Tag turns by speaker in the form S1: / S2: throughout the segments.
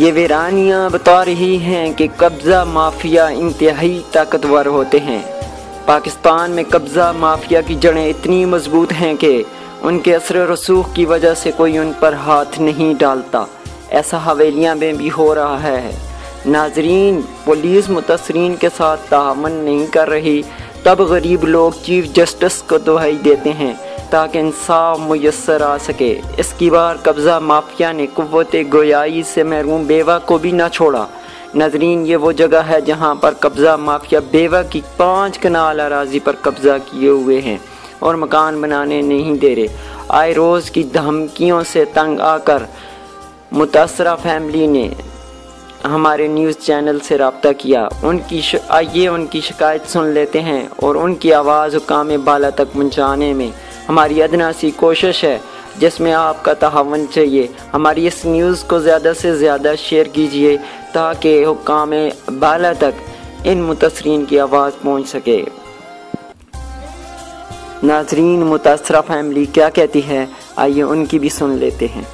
S1: ये वीरानियाँ बता रही हैं कि कब्ज़ा माफिया इंतहाई ताकतवर होते हैं। पाकिस्तान में कब्ज़ा माफिया की जड़ें इतनी मजबूत हैं कि उनके असर रसूख की वजह से कोई उन पर हाथ नहीं डालता। ऐसा हवेलियाँ में भी हो रहा है। नाजरीन, पुलिस मुतसरीन के साथ ताअवुन नहीं कर रही, तब गरीब लोग चीफ जस्टिस को दुहाई देते हैं ताकि इंसाफ मुयस्सर आ सके। इसकी बार कब्ज़ा माफिया ने कुव्वत गोयाई से महरूम बेवा को भी ना छोड़ा। नाजरीन, ये वो जगह है जहाँ पर कब्ज़ा माफिया बेवा की 5 कनाल अराजी पर कब्ज़ा किए हुए हैं और मकान बनाने नहीं दे रहे। आए रोज़ की धमकियों से तंग आकर मुतासरा फैमिली ने हमारे न्यूज़ चैनल से रब्ता किया। आइए उनकी शिकायत सुन लेते हैं और उनकी आवाज़ हुक्काम बाला तक पहुँचाने में हमारी अदना सी कोशिश है, जिसमें आपका ताअवुन चाहिए। हमारी इस न्यूज़ को ज़्यादा से ज़्यादा शेयर कीजिए ताकि हुक्काम बाला तक इन मुतासरीन की आवाज़ पहुँच सके। नाजरीन, मुतासरा फैमिली क्या कहती है, आइए उनकी भी सुन लेते हैं।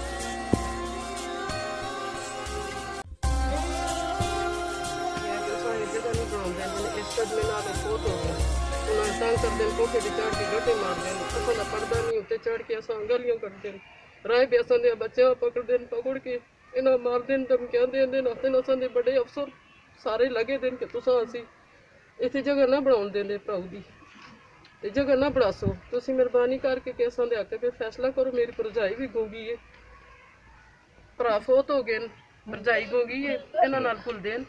S2: चढ़ के असां गलियों कर देन राय भी असां दे बच्चे पकड़ के इन्हां मार देन धमकियां देन असां दे बड़े अफसर सारे लगे देन कि तुसां असी इत्थे जगह ना बनाउण देंदे भराऊ दी ते जगह ना बनासो। तुसीं मेहरबानी करके कि असां दे हक ते फैसला करो। मेरी भरजाई भी गूंगी है, भरा फोत हो गए, भरजाई गूंगी है, इन्हां नाल भुलदे न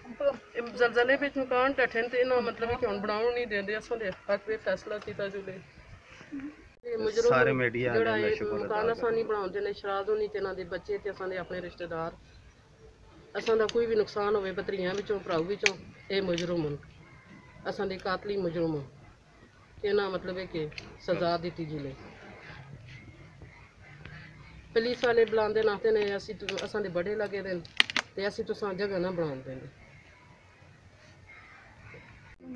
S2: जलजले विच मकान ढठे ते इन्हां मतलब कि हुण बनाउण नहीं देंदे। असां दे हक ते फैसला कीता जुले। सारे मीडिया मकान असां नहीं बनाउंदे ने, शराब नहीं ते इन्हां दे बच्चे ते असां दे अपने रिश्तेदार, असां दा कोई भी नुकसान होवे भतरीआं विचों भराऊ विचों ये मुजरम हन, असां दे कातली मुजरम हन। इन्हां मतलब है कि सजा दी जुले। पुलिस वाले बुलाते नाते ने असां दे बड़े लगे दे ते असीं तुसां जगह ना बनाउण देंदे।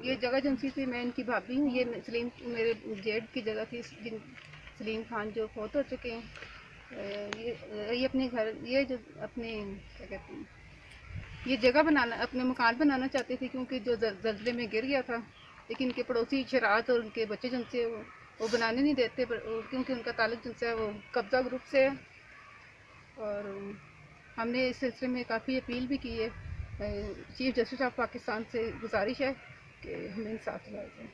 S3: ये जगह एजेंसी थी, मैं इनकी भाभी हूँ। ये सलीम मेरे जेठ की जगह थी, सलीम खान जो फौत हो चुके हैं। ये अपने घर, ये जो अपने क्या कहते हैं, ये जगह बनाना, अपने मकान बनाना चाहते थे क्योंकि जो जल्जले में गिर गया था, लेकिन इनके पड़ोसी शरात और उनके बच्चे जिनसे वो बनाने नहीं देते क्योंकि उनका ताल्लुक जिनसे है वो कब्ज़ा ग्रुप से है। और हमने इस सिलसिले में काफ़ी अपील भी की है। चीफ जस्टिस ऑफ पाकिस्तान से गुजारिश है कि हमें इंसाफ दिलाया जाए।